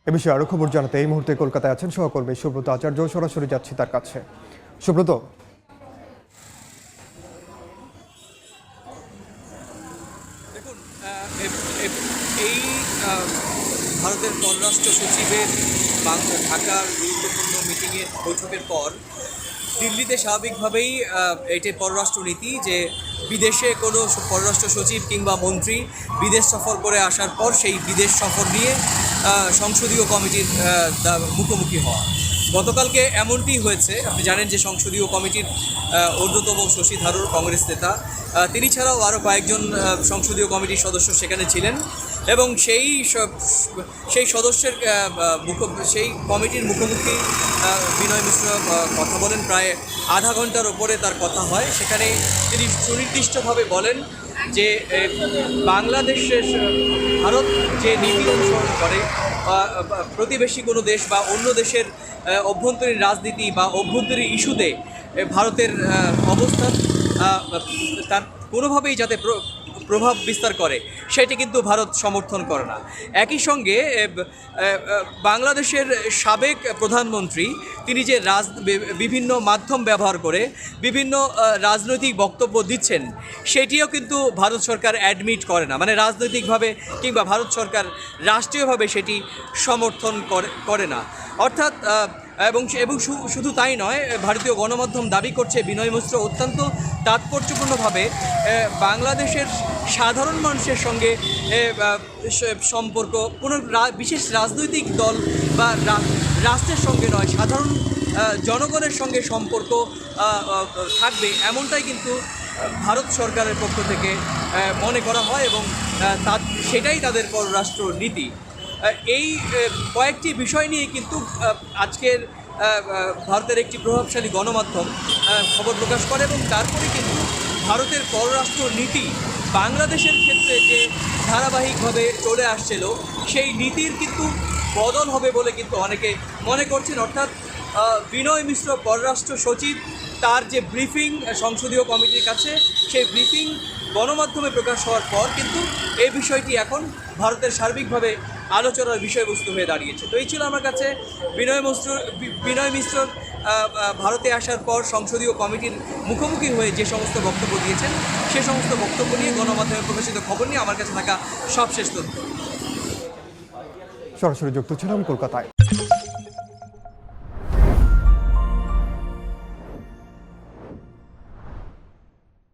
এ বিষয়ে আরো খবর জানাতে এই মুহূর্তে কলকাতায় আছেন সহকর্মী সুব্রত আচার্য। সরাসরি যাচ্ছি তার কাছে। সুব্রত, দেখুন, এই ভারতের পররাষ্ট্র সচিবের ঢাকার গুরুত্বপূর্ণ বৈঠকের পর দিল্লিতে স্বাভাবিকভাবেই এটির পররাষ্ট্রনীতি যে বিদেশে কোনো পররাষ্ট্র সচিব কিংবা মন্ত্রী বিদেশ সফর করে আসার পর সেই বিদেশ সফর নিয়ে সংসদীয় কমিটির মুখোমুখি হওয়া। গতকালকে এমনটি হয়েছে। আপনি জানেন যে সংসদীয় কমিটির অন্যতম শশী থারুর কংগ্রেস নেতা, তিনি ছাড়াও আরও কয়েকজন সংসদীয় কমিটির সদস্য সেখানে ছিলেন এবং সেই সদস্যের সেই কমিটির মুখোমুখি বিনয় মিশ্র কথা বলেন। প্রায় আধা ঘন্টার ওপরে তার কথা হয়। সেখানে তিনি সুনির্দিষ্টভাবে বলেন যে বাংলাদেশের ভারত যে নীতি অনুসরণ করে প্রতিবেশী কোনো দেশ বা অন্য দেশের অভ্যন্তরীণ রাজনীতি বা অভ্যন্তরীণ ইস্যুতে ভারতের অবস্থান তার কোনোভাবেই যাতে প্রভাব বিস্তার করে সেটি কিন্তু ভারত সমর্থন করে না। একই সঙ্গে বাংলাদেশের সাবেক প্রধানমন্ত্রী তিনি যে বিভিন্ন মাধ্যম ব্যবহার করে বিভিন্ন রাজনৈতিক বক্তব্য দিচ্ছেন সেটিও কিন্তু ভারত সরকার অ্যাডমিট করে না, মানে রাজনৈতিকভাবে কিংবা ভারত সরকার রাষ্ট্রীয়ভাবে সেটি সমর্থন করে না। অর্থাৎ এবং শুধু তাই নয়, ভারতীয় গণমাধ্যম দাবি করছে বিনয় মিশ্র অত্যন্ত তাৎপর্যপূর্ণভাবে বাংলাদেশের সাধারণ মানুষের সঙ্গে সম্পর্ক কোনো বিশেষ রাজনৈতিক দল বা রাষ্ট্রের সঙ্গে নয়, সাধারণ জনগণের সঙ্গে সম্পর্ক থাকবে এমনটাই কিন্তু ভারত সরকারের পক্ষ থেকে মনে করা হয় এবং সেটাই তাদের পররাষ্ট্র নীতি। এই কয়েকটি বিষয় নিয়ে কিন্তু আজকের ভারতের একটি প্রভাবশালী গণমাধ্যম খবর প্রকাশ করে এবং তারপরে কিন্তু ভারতের পররাষ্ট্র নীতি বাংলাদেশের ক্ষেত্রে যে ধারাবাহিকভাবে চলে আসছিল সেই নীতির কিন্তু বদল হবে বলে কিন্তু অনেকে মনে করছেন। অর্থাৎ বিনয় মিশ্র পররাষ্ট্র সচিব তার যে ব্রিফিং সংসদীয় কমিটির কাছে, সেই ব্রিফিং গণমাধ্যমে প্রকাশ হওয়ার পর কিন্তু এই বিষয়টি এখন ভারতের সার্বিকভাবে আলোচনার বিষয়বস্তু হয়ে দাঁড়িয়েছে। তো এই ছিল আমার কাছে বিনয় মিশ্র ভারতে আসার পর সংসদীয় কমিটির মুখোমুখি হয়ে যে সমস্ত বক্তব্য দিয়েছেন সে সমস্ত বক্তব্য নিয়ে গণমাধ্যমে প্রকাশিত খবর নিয়ে আমার কাছে থাকা সবশেষ তথ্য। সরাসরি যুক্ত ছিলাম কলকাতায়।